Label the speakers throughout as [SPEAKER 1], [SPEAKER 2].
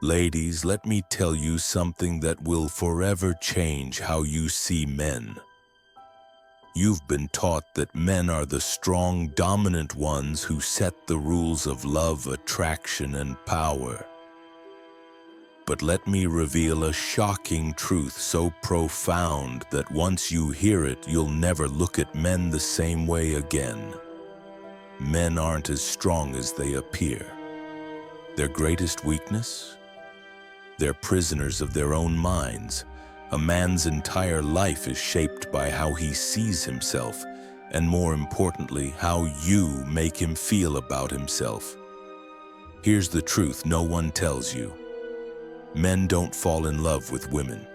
[SPEAKER 1] Ladies, let me tell you something that will forever change how you see men. You've been taught that men are the strong, dominant ones who set the rules of love, attraction, and power. But let me reveal a shocking truth so profound that once you hear it, you'll never look at men the same way again. Men aren't as strong as they appear. Their greatest weakness? They're prisoners of their own minds. A man's entire life is shaped by how he sees himself, and more importantly, how you make him feel about himself. Here's the truth no one tells you. Men don't fall in love with women.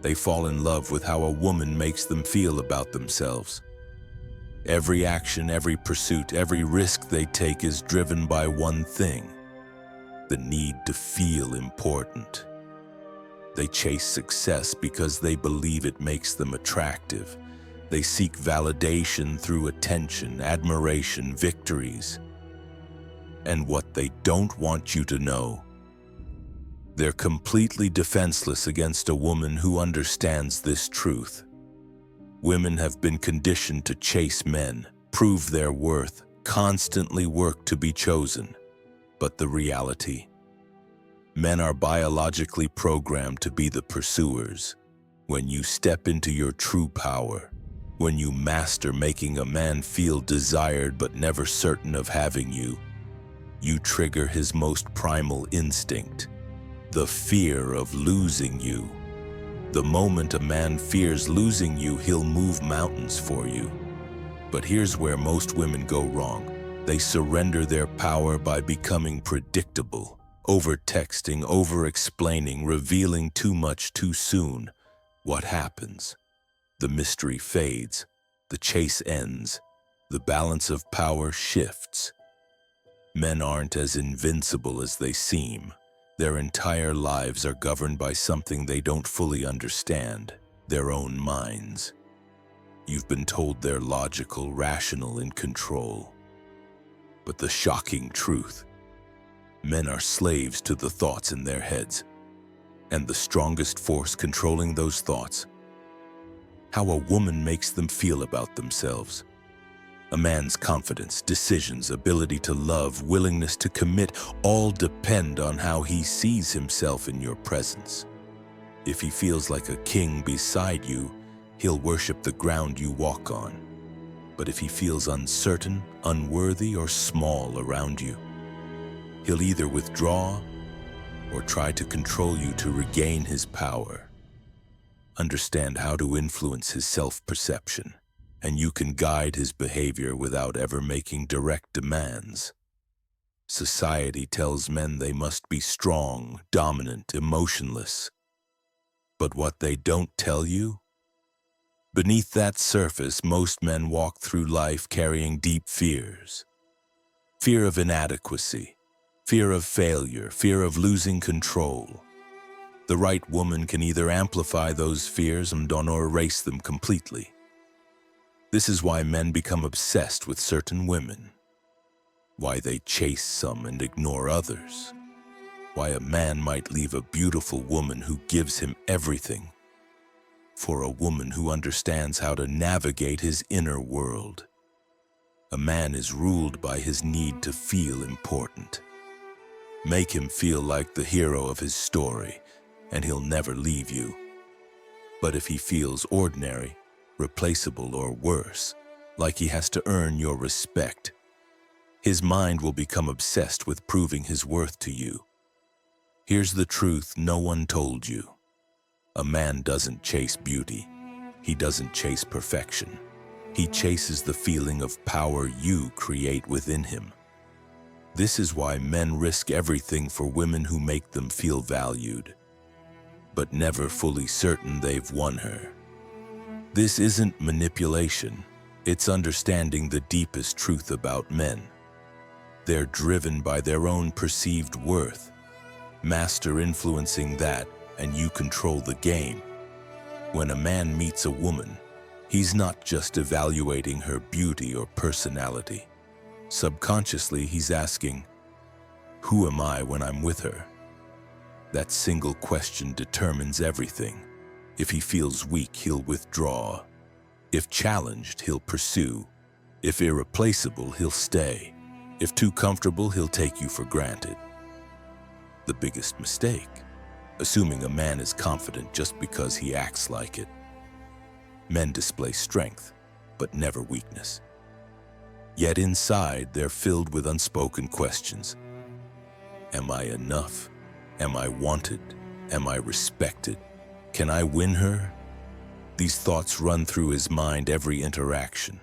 [SPEAKER 1] They fall in love with how a woman makes them feel about themselves. Every action, every pursuit, every risk they take is driven by one thing: the need to feel important. They chase success because they believe it makes them attractive. They seek validation through attention, admiration, victories. And what they don't want you to know: they're completely defenseless against a woman who understands this truth. Women have been conditioned to chase men, prove their worth, constantly work to be chosen. But the reality: men are biologically programmed to be the pursuers. When you step into your true power, when you master making a man feel desired but never certain of having you, you trigger his most primal instinct: the fear of losing you. The moment a man fears losing you, he'll move mountains for you. But here's where most women go wrong. They surrender their power by becoming predictable, over-texting, over-explaining, revealing too much too soon. What happens? The mystery fades, the chase ends, the balance of power shifts. Men aren't as invincible as they seem. Their entire lives are governed by something they don't fully understand: their own minds. You've been told they're logical, rational, in control. But the shocking truth: men are slaves to the thoughts in their heads. And the strongest force controlling those thoughts: how a woman makes them feel about themselves. A man's confidence, decisions, ability to love, willingness to commit, all depend on how he sees himself in your presence. If he feels like a king beside you, he'll worship the ground you walk on. But if he feels uncertain, unworthy, or small around you, he'll either withdraw or try to control you to regain his power. Understand how to influence his self-perception, and you can guide his behavior without ever making direct demands. Society tells men they must be strong, dominant, emotionless. But what they don't tell you? Beneath that surface, most men walk through life carrying deep fears. Fear of inadequacy, fear of failure, fear of losing control. The right woman can either amplify those fears or erase them completely. This is why men become obsessed with certain women, why they chase some and ignore others, why a man might leave a beautiful woman who gives him everything for a woman who understands how to navigate his inner world. A man is ruled by his need to feel important. Make him feel like the hero of his story, and he'll never leave you. But if he feels ordinary, replaceable, or worse, like he has to earn your respect, his mind will become obsessed with proving his worth to you. Here's the truth no one told you. A man doesn't chase beauty. He doesn't chase perfection. He chases the feeling of power you create within him. This is why men risk everything for women who make them feel valued, but never fully certain they've won her. This isn't manipulation. It's understanding the deepest truth about men. They're driven by their own perceived worth. Master influencing that, and you control the game. When a man meets a woman, he's not just evaluating her beauty or personality. Subconsciously, he's asking, who am I when I'm with her? That single question determines everything. If he feels weak, he'll withdraw. If challenged, he'll pursue. If irreplaceable, he'll stay. If too comfortable, he'll take you for granted. The biggest mistake, assuming a man is confident just because he acts like it. Men display strength, but never weakness. Yet inside, they're filled with unspoken questions. Am I enough? Am I wanted? Am I respected? Can I win her? These thoughts run through his mind every interaction.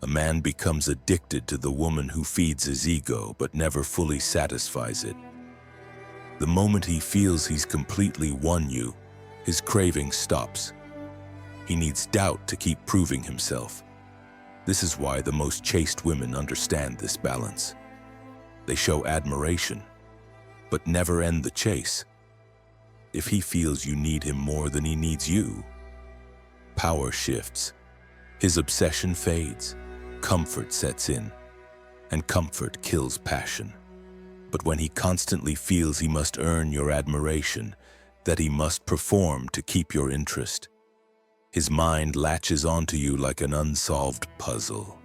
[SPEAKER 1] A man becomes addicted to the woman who feeds his ego but never fully satisfies it. The moment he feels he's completely won you, his craving stops. He needs doubt to keep proving himself. This is why the most chaste women understand this balance. They show admiration, but never end the chase. If he feels you need him more than he needs you, power shifts. His obsession fades, comfort sets in, and comfort kills passion. But when he constantly feels he must earn your admiration, that he must perform to keep your interest, his mind latches onto you like an unsolved puzzle.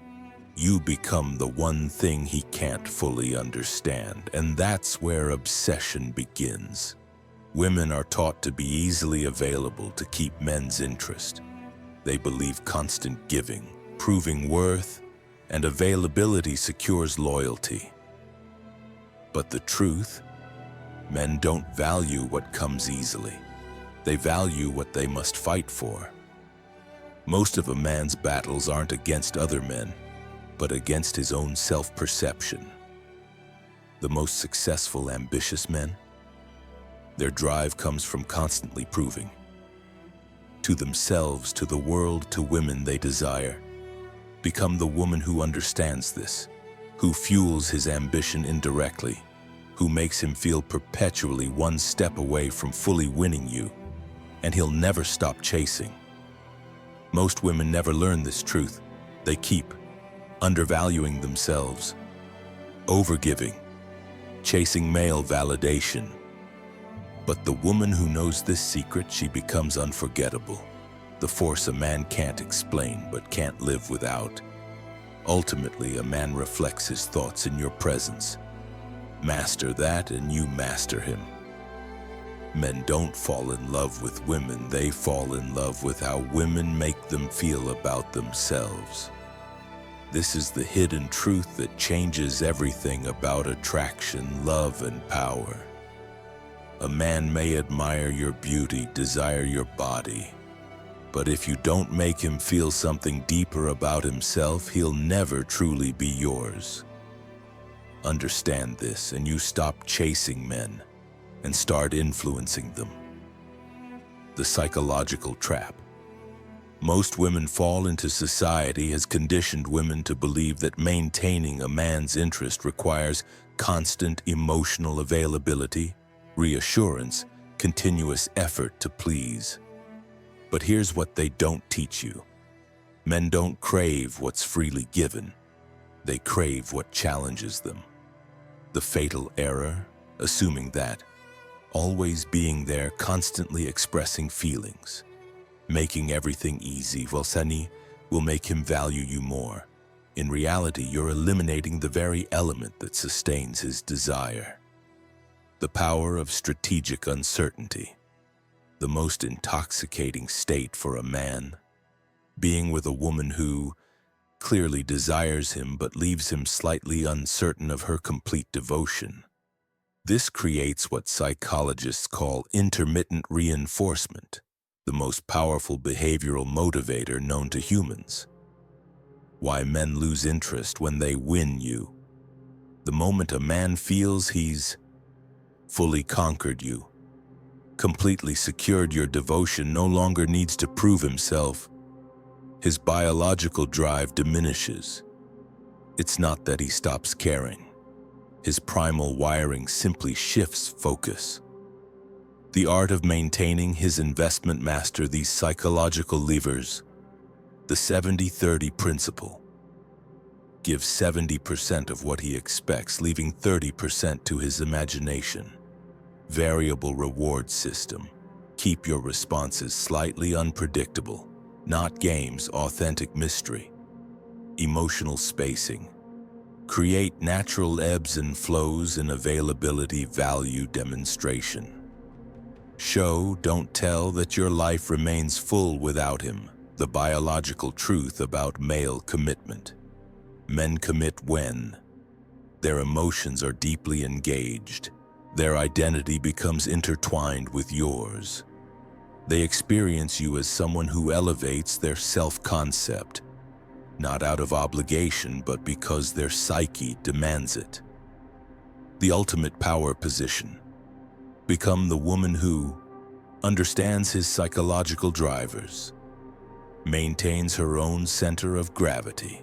[SPEAKER 1] You become the one thing he can't fully understand, and that's where obsession begins. Women are taught to be easily available to keep men's interest. They believe constant giving, proving worth, and availability secures loyalty. But the truth, men don't value what comes easily. They value what they must fight for. Most of a man's battles aren't against other men, but against his own self-perception. The most successful, ambitious men, their drive comes from constantly proving. To themselves, to the world, to women they desire. Become the woman who understands this, who fuels his ambition indirectly, who makes him feel perpetually one step away from fully winning you, and he'll never stop chasing. Most women never learn this truth. They keep undervaluing themselves, overgiving, chasing male validation. But the woman who knows this secret, she becomes unforgettable. The force a man can't explain but can't live without. Ultimately, a man reflects his thoughts in your presence. Master that and you master him. Men don't fall in love with women, they fall in love with how women make them feel about themselves. This is the hidden truth that changes everything about attraction, love, and power. A man may admire your beauty, desire your body, but if you don't make him feel something deeper about himself, he'll never truly be yours. Understand this, and you stop chasing men and start influencing them. The psychological trap. Most women fall into society has conditioned women to believe that maintaining a man's interest requires constant emotional availability, reassurance, continuous effort to please. But here's what they don't teach you. Men don't crave what's freely given. They crave what challenges them. The fatal error, assuming that, always being there, constantly expressing feelings, making everything easy, will make him value you more. In reality, you're eliminating the very element that sustains his desire. The power of strategic uncertainty. The most intoxicating state for a man, being with a woman who clearly desires him but leaves him slightly uncertain of her complete devotion. This creates what psychologists call intermittent reinforcement, the most powerful behavioral motivator known to humans. Why men lose interest when they win you. The moment a man feels he's fully conquered you, completely secured your devotion, no longer needs to prove himself, his biological drive diminishes. It's not that he stops caring. His primal wiring simply shifts focus. The art of maintaining his investment. Master these psychological levers. The 70-30 principle. Give 70% of what he expects, leaving 30% to his imagination. Variable reward system. Keep your responses slightly unpredictable. Not games, authentic mystery. Emotional spacing. Create natural ebbs and flows in availability value demonstration. Show, don't tell, that your life remains full without him. The biological truth about male commitment. Men commit when their emotions are deeply engaged. Their identity becomes intertwined with yours. They experience you as someone who elevates their self-concept, not out of obligation, but because their psyche demands it. The ultimate power position. Become the woman who understands his psychological drivers, maintains her own center of gravity,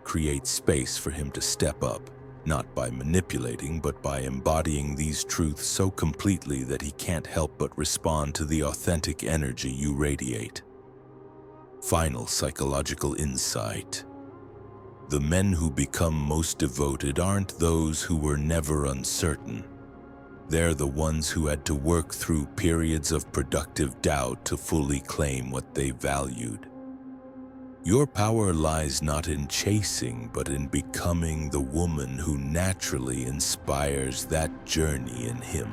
[SPEAKER 1] creates space for him to step up, not by manipulating, but by embodying these truths so completely that he can't help but respond to the authentic energy you radiate. Final psychological insight. The men who become most devoted aren't those who were never uncertain. They're the ones who had to work through periods of productive doubt to fully claim what they valued. Your power lies not in chasing, but in becoming the woman who naturally inspires that journey in him.